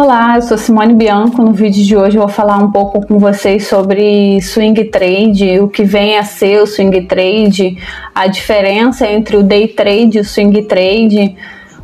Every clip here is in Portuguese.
Olá, eu sou Simone Bianco. No vídeo de hoje eu vou falar um pouco com vocês sobre swing trade, o que vem a ser o swing trade, a diferença entre o day trade e o swing trade,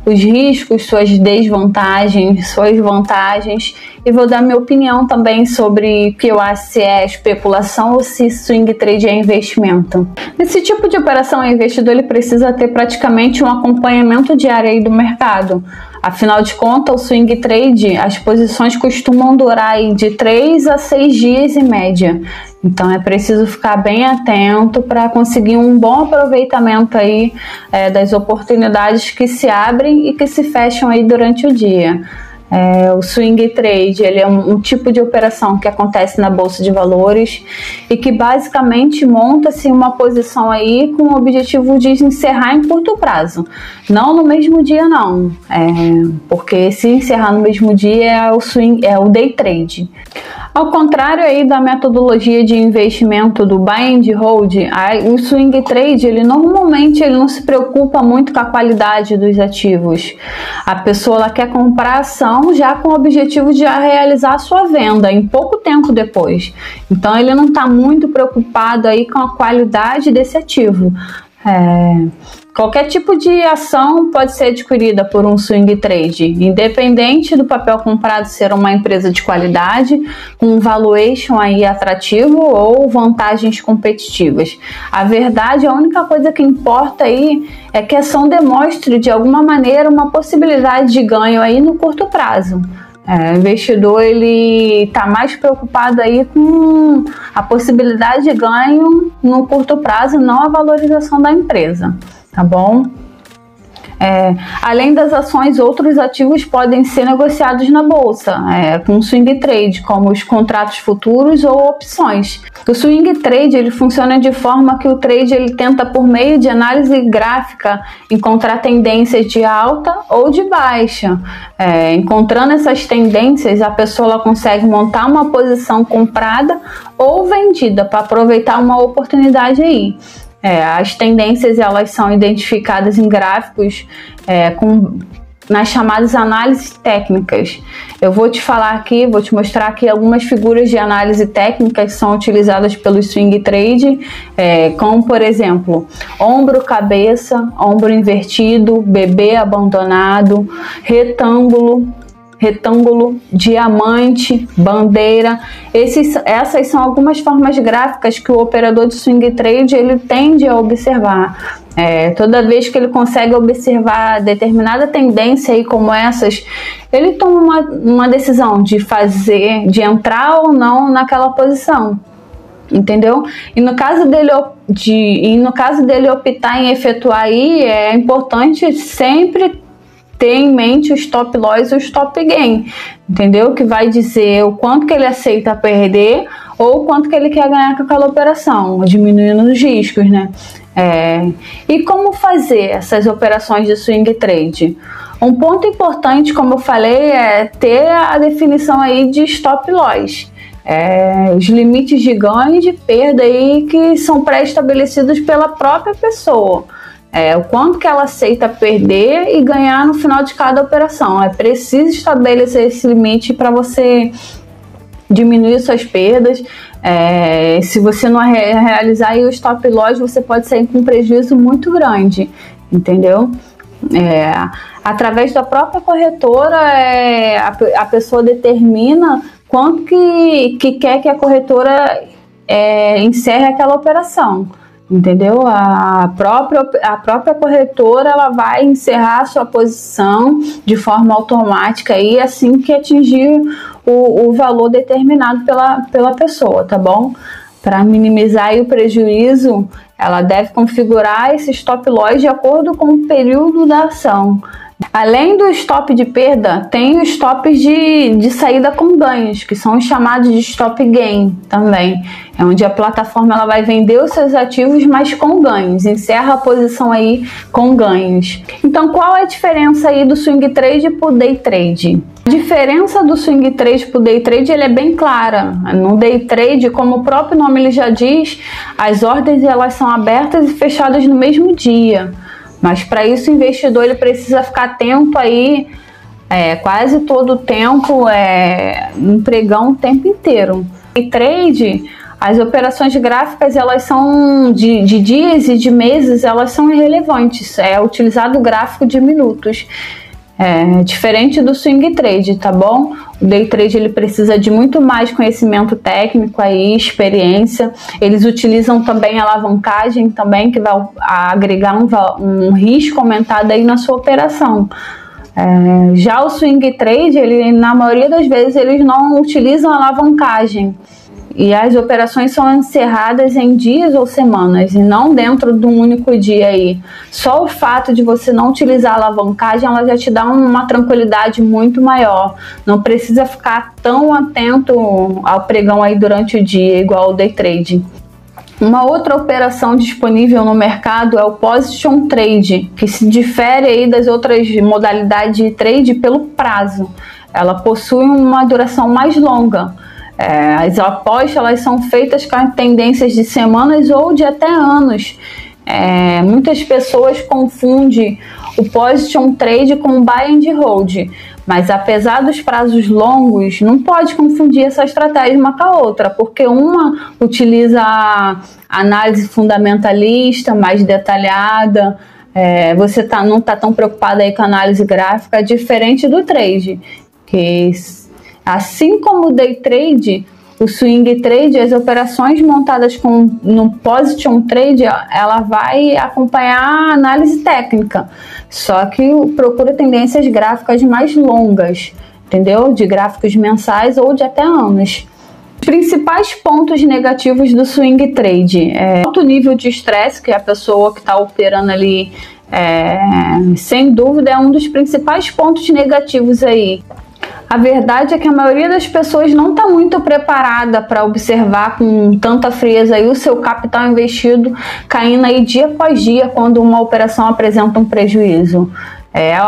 os riscos, suas desvantagens, suas vantagens, e vou dar minha opinião também sobre o que eu acho se é especulação ou se swing trade é investimento. Nesse tipo de operação, o investidor ele precisa ter praticamente um acompanhamento diário aí do mercado. Afinal de contas, o swing trade, as posições costumam durar aí de 3 a 6 dias em média. Então é preciso ficar bem atento para conseguir um bom aproveitamento aí das oportunidades que se abrem e que se fecham aí durante o dia. O swing trade ele é um tipo de operação que acontece na bolsa de valores e que basicamente monta-se uma posição aí com o objetivo de encerrar em curto prazo, não no mesmo dia não, porque se encerrar no mesmo dia é o day trade. Ao contrário aí da metodologia de investimento do buy and hold, o swing trade ele normalmente não se preocupa muito com a qualidade dos ativos. A pessoa ela quer comprar ação já com o objetivo de realizar a sua venda em pouco tempo depois. Então ele não está muito preocupado aí com a qualidade desse ativo. Qualquer tipo de ação pode ser adquirida por um swing trade, independente do papel comprado ser uma empresa de qualidade, com um valuation aí atrativo ou vantagens competitivas. A verdade, a única coisa que importa aí é que a ação demonstre de alguma maneira uma possibilidade de ganho aí no curto prazo. O investidor ele está mais preocupado aí com a possibilidade de ganho no curto prazo, não a valorização da empresa, tá bom? Além das ações, outros ativos podem ser negociados na bolsa com swing trade, como os contratos futuros ou opções. O swing trade ele funciona de forma que o trade ele tenta, por meio de análise gráfica, encontrar tendências de alta ou de baixa. Encontrando essas tendências, a pessoa ela consegue montar uma posição comprada ou vendida para aproveitar uma oportunidade aí. As tendências elas são identificadas em gráficos nas chamadas análises técnicas. Eu vou te falar aqui, vou te mostrar aqui algumas figuras de análise técnica que são utilizadas pelo swing trade, como por exemplo, ombro cabeça, ombro invertido, bebê abandonado, retângulo, diamante, bandeira. Essas são algumas formas gráficas que o operador de swing trade ele tende a observar. Toda vez que ele consegue observar determinada tendência aí como essas, ele toma uma decisão de entrar ou não naquela posição. Entendeu? E no caso dele optar em efetuar aí, é importante sempre ter em mente o stop loss e o stop gain, entendeu? Que vai dizer o quanto que ele aceita perder ou o quanto que ele quer ganhar com aquela operação, diminuindo os riscos, né? E como fazer essas operações de swing trade? Um ponto importante, como eu falei, é ter a definição aí de stop loss. Os limites de ganho e de perda aí que são pré-estabelecidos pela própria pessoa. O quanto que ela aceita perder e ganhar no final de cada operação. É preciso estabelecer esse limite para você diminuir suas perdas. Se você não realizar aí o stop loss, você pode sair com um prejuízo muito grande, entendeu? Através da própria corretora, a pessoa determina quanto que quer que a corretora encerre aquela operação. Entendeu? A própria corretora ela vai encerrar a sua posição de forma automática aí assim que atingir o valor determinado pela pessoa, tá bom? Para minimizar aí o prejuízo, ela deve configurar esse stop loss de acordo com o período da ação. Além do stop de perda, tem os stops de saída com ganhos, que são os chamados de stop gain também. É onde a plataforma ela vai vender os seus ativos, mas com ganhos, encerra a posição aí com ganhos. Então, qual é a diferença aí do swing trade para o day trade? A diferença do swing trade para o day trade ele é bem clara. No day trade, como o próprio nome ele já diz, as ordens elas são abertas e fechadas no mesmo dia. Mas para isso o investidor ele precisa ficar atento aí quase todo o tempo, um pregão o tempo inteiro. Day trade, as operações gráficas, elas são de dias e de meses, elas são irrelevantes. É utilizado o gráfico de minutos. Diferente do swing trade, tá bom? O day trade ele precisa de muito mais conhecimento técnico aí, experiência. Eles utilizam também a alavancagem também, que vai agregar um risco aumentado aí na sua operação. Já o swing trade, ele, na maioria das vezes, eles não utilizam a alavancagem. E as operações são encerradas em dias ou semanas, e não dentro de um único dia aí. Só o fato de você não utilizar a alavancagem, ela já te dá uma tranquilidade muito maior. Não precisa ficar tão atento ao pregão aí durante o dia, igual o day trade. Uma outra operação disponível no mercado é o Position Trade, que se difere aí das outras modalidades de trade pelo prazo. Ela possui uma duração mais longa. As apostas elas são feitas com tendências de semanas ou de até anos. Muitas pessoas confundem o Position Trade com o Buy and Hold, mas apesar dos prazos longos, não pode confundir essa estratégia uma com a outra, porque uma utiliza a análise fundamentalista mais detalhada, você não está tão preocupado aí com a análise gráfica, diferente do trade, que assim como o day trade, o swing trade, as operações montadas no position trade, ela vai acompanhar a análise técnica, só que procura tendências gráficas mais longas, entendeu? De gráficos mensais ou de até anos. Os principais pontos negativos do swing trade alto nível de estresse, que a pessoa que está operando ali, sem dúvida, é um dos principais pontos negativos aí. A verdade é que a maioria das pessoas não está muito preparada para observar com tanta frieza aí o seu capital investido caindo aí dia após dia quando uma operação apresenta um prejuízo.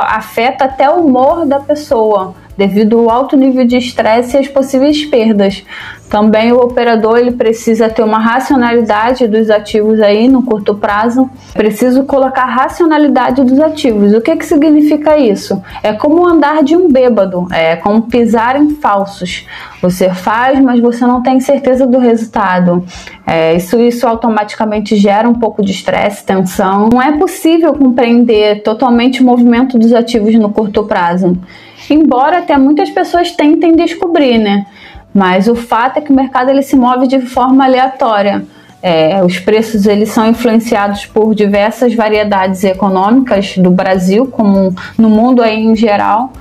Afeta até o humor da pessoa, devido ao alto nível de estresse e as possíveis perdas. Também o operador ele precisa ter uma racionalidade dos ativos aí no curto prazo. Preciso colocar racionalidade dos ativos. O que significa isso? É como andar de um bêbado, é como pisar em falsos. Você faz, mas você não tem certeza do resultado. Isso automaticamente gera um pouco de estresse, tensão. Não é possível compreender totalmente o movimento dos ativos no curto prazo. Embora até muitas pessoas tentem descobrir, né? Mas o fato é que o mercado ele se move de forma aleatória. Os preços eles são influenciados por diversas variedades econômicas do Brasil, como no mundo aí em geral.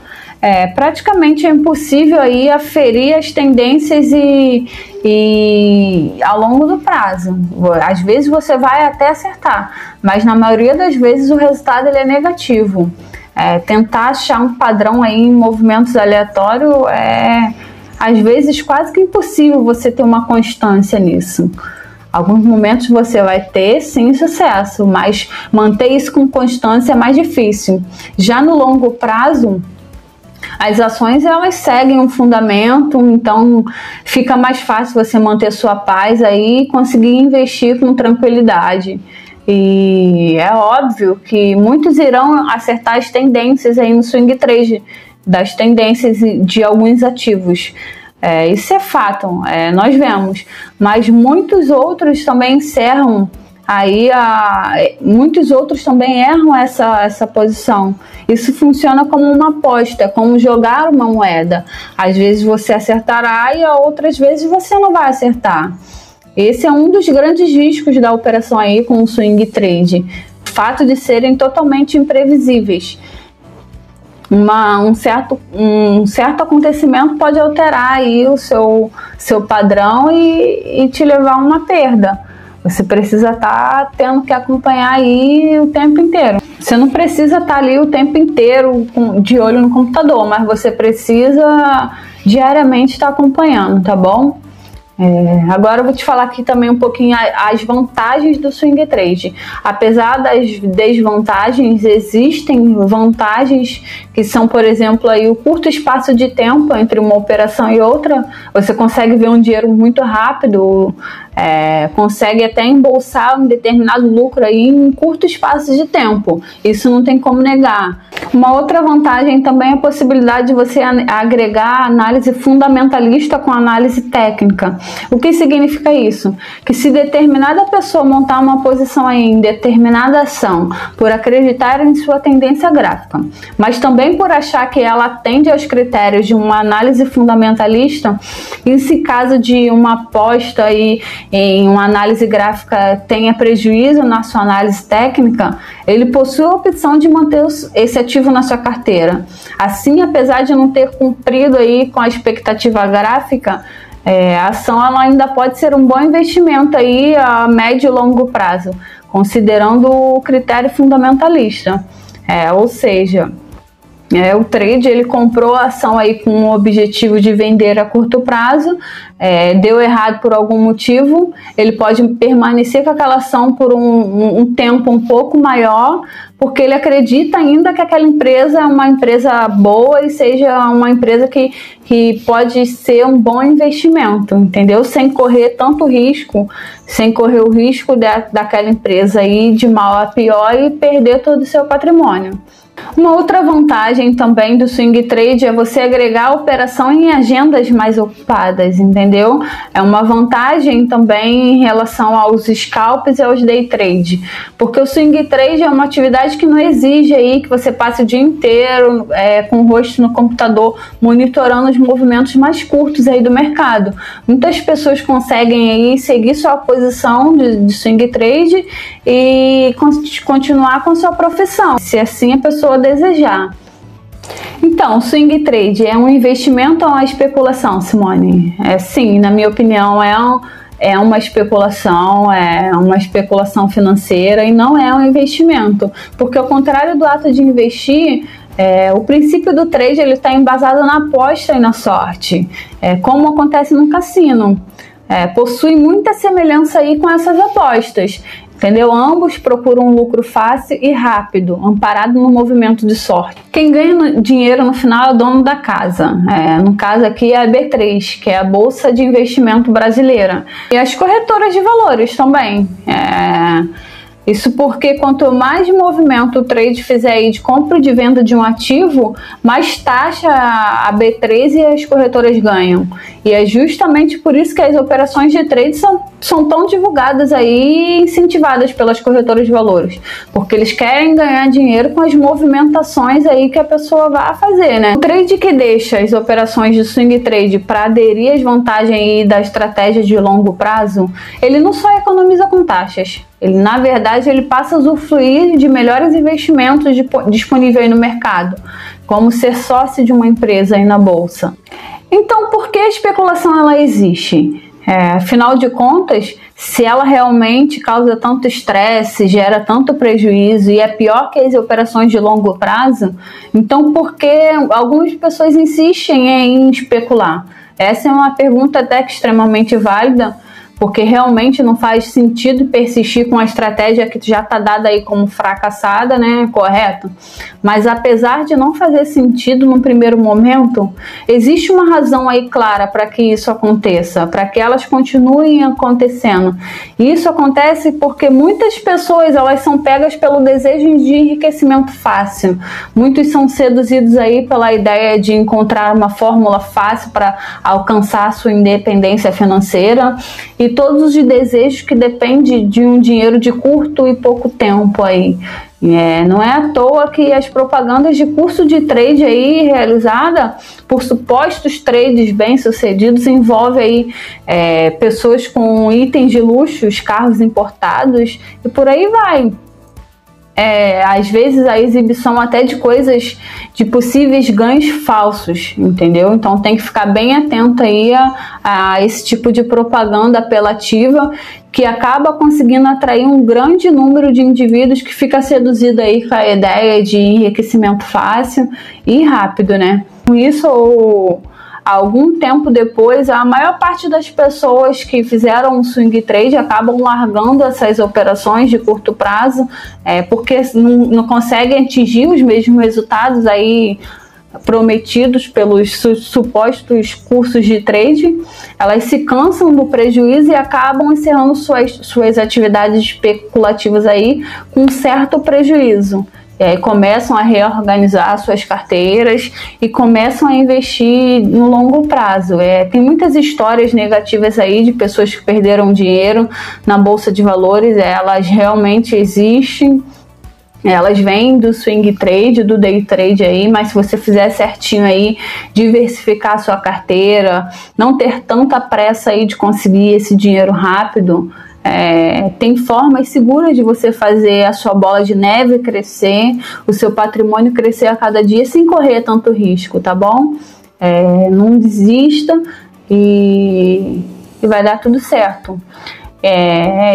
Praticamente é impossível aí aferir as tendências e ao longo do prazo. Às vezes você vai até acertar, mas na maioria das vezes o resultado ele é negativo. Tentar achar um padrão aí em movimentos aleatórios às vezes quase que impossível você ter uma constância nisso. Alguns momentos você vai ter sim sucesso, mas manter isso com constância é mais difícil. Já no longo prazo, as ações elas seguem um fundamento, então fica mais fácil você manter sua paz aí e conseguir investir com tranquilidade. E é óbvio que muitos irão acertar as tendências aí no swing trade, das tendências de alguns ativos. Isso é fato, nós vemos. Mas muitos outros também encerram aí, muitos outros também erram essa posição. Isso funciona como uma aposta, como jogar uma moeda. Às vezes você acertará e outras vezes você não vai acertar. Esse é um dos grandes riscos da operação aí com o swing trade. O fato de serem totalmente imprevisíveis. Um certo acontecimento pode alterar aí o seu padrão e te levar a uma perda. Você precisa estar tendo que acompanhar aí o tempo inteiro. Você não precisa estar ali o tempo inteiro de olho no computador, mas você precisa diariamente estar acompanhando, tá bom? Agora eu vou te falar aqui também um pouquinho as vantagens do swing trade. Apesar das desvantagens, existem vantagens que são, por exemplo, aí o curto espaço de tempo entre uma operação e outra. Você consegue ver um dinheiro muito rápido, consegue até embolsar um determinado lucro aí em curto espaço de tempo. Isso não tem como negar. Uma outra vantagem também é a possibilidade de você agregar análise fundamentalista com análise técnica. O que significa isso? Que se determinada pessoa montar uma posição aí em determinada ação por acreditar em sua tendência gráfica, mas também por achar que ela atende aos critérios de uma análise fundamentalista, e se caso de uma aposta aí em uma análise gráfica tenha prejuízo na sua análise técnica, ele possui a opção de manter esse ativo na sua carteira. Assim, apesar de não ter cumprido aí com a expectativa gráfica, a ação ela ainda pode ser um bom investimento aí a médio e longo prazo, considerando o critério fundamentalista. Ou seja, o trade ele comprou a ação aí com o objetivo de vender a curto prazo, deu errado por algum motivo, ele pode permanecer com aquela ação por um tempo um pouco maior, porque ele acredita ainda que aquela empresa é uma empresa boa e seja uma empresa que pode ser um bom investimento, entendeu? Sem correr tanto risco, sem correr o risco daquela empresa ir de mal a pior e perder todo o seu patrimônio. Uma outra vantagem também do swing trade é você agregar a operação em agendas mais ocupadas, entendeu? É uma vantagem também em relação aos scalps e aos day trade, porque o swing trade é uma atividade que não exige aí que você passe o dia inteiro com o rosto no computador monitorando os movimentos mais curtos aí do mercado. Muitas pessoas conseguem aí seguir sua posição de swing trade e continuar com sua profissão, se assim a pessoa desejar. Então, swing trade é um investimento ou uma especulação, Simone? Sim, na minha opinião, é uma especulação financeira e não é um investimento, porque ao contrário do ato de investir, o princípio do trade ele está embasado na aposta e na sorte, como acontece no cassino. Possui muita semelhança aí com essas apostas, entendeu? Ambos procuram um lucro fácil e rápido, amparado no movimento de sorte. Quem ganha dinheiro no final é o dono da casa. No caso aqui é a B3, que é a Bolsa de Investimento Brasileira. E as corretoras de valores também. Isso porque quanto mais movimento o trade fizer aí de compra e de venda de um ativo, mais taxa a B3 e as corretoras ganham. E é justamente por isso que as operações de trade são tão divulgadas aí e incentivadas pelas corretoras de valores, porque eles querem ganhar dinheiro com as movimentações aí que a pessoa vai fazer, né? O trade que deixa as operações de swing trade para aderir às vantagens aí da estratégia de longo prazo, ele não só economiza com taxas, ele, na verdade, ele passa a usufruir de melhores investimentos disponíveis aí no mercado, como ser sócio de uma empresa aí na bolsa. Então, por que a especulação ela existe? Afinal de contas, se ela realmente causa tanto estresse, gera tanto prejuízo e é pior que as operações de longo prazo, então por que algumas pessoas insistem em especular? Essa é uma pergunta até que extremamente válida, porque realmente não faz sentido persistir com a estratégia que já está dada aí como fracassada, né? Correto? Mas apesar de não fazer sentido no primeiro momento, existe uma razão aí clara para que isso aconteça, para que elas continuem acontecendo. E isso acontece porque muitas pessoas elas são pegas pelo desejo de enriquecimento fácil. Muitos são seduzidos aí pela ideia de encontrar uma fórmula fácil para alcançar a sua independência financeira e todos os desejos que dependem de um dinheiro de curto e pouco tempo aí. Não é à toa que as propagandas de curso de trade aí realizada por supostos trades bem-sucedidos envolvem aí pessoas com itens de luxo, carros importados e por aí vai. Às vezes a exibição até de coisas, de possíveis ganhos falsos, entendeu? Então tem que ficar bem atento aí a esse tipo de propaganda apelativa que acaba conseguindo atrair um grande número de indivíduos que fica seduzido aí com a ideia de enriquecimento fácil e rápido, né? Com isso, algum tempo depois, a maior parte das pessoas que fizeram um swing trade acabam largando essas operações de curto prazo, porque não conseguem atingir os mesmos resultados aí prometidos pelos supostos cursos de trade, elas se cansam do prejuízo e acabam encerrando suas atividades especulativas aí com certo prejuízo. E aí começam a reorganizar suas carteiras e começam a investir no longo prazo. Tem muitas histórias negativas aí de pessoas que perderam dinheiro na Bolsa de Valores, elas realmente existem. Elas vêm do swing trade, do day trade aí, mas se você fizer certinho aí, diversificar a sua carteira, não ter tanta pressa aí de conseguir esse dinheiro rápido, tem formas seguras de você fazer a sua bola de neve crescer, o seu patrimônio crescer a cada dia sem correr tanto risco, tá bom? Não desista e vai dar tudo certo.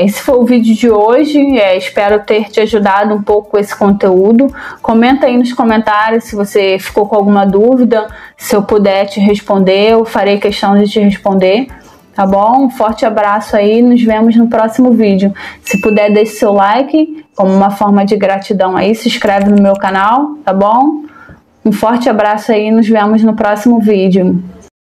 Esse foi o vídeo de hoje, espero ter te ajudado um pouco com esse conteúdo. Comenta aí nos comentários se você ficou com alguma dúvida, se eu puder te responder, eu farei questão de te responder, tá bom? Um forte abraço aí, nos vemos no próximo vídeo. Se puder, deixe seu like, como uma forma de gratidão aí, se inscreve no meu canal, tá bom? Um forte abraço aí, nos vemos no próximo vídeo.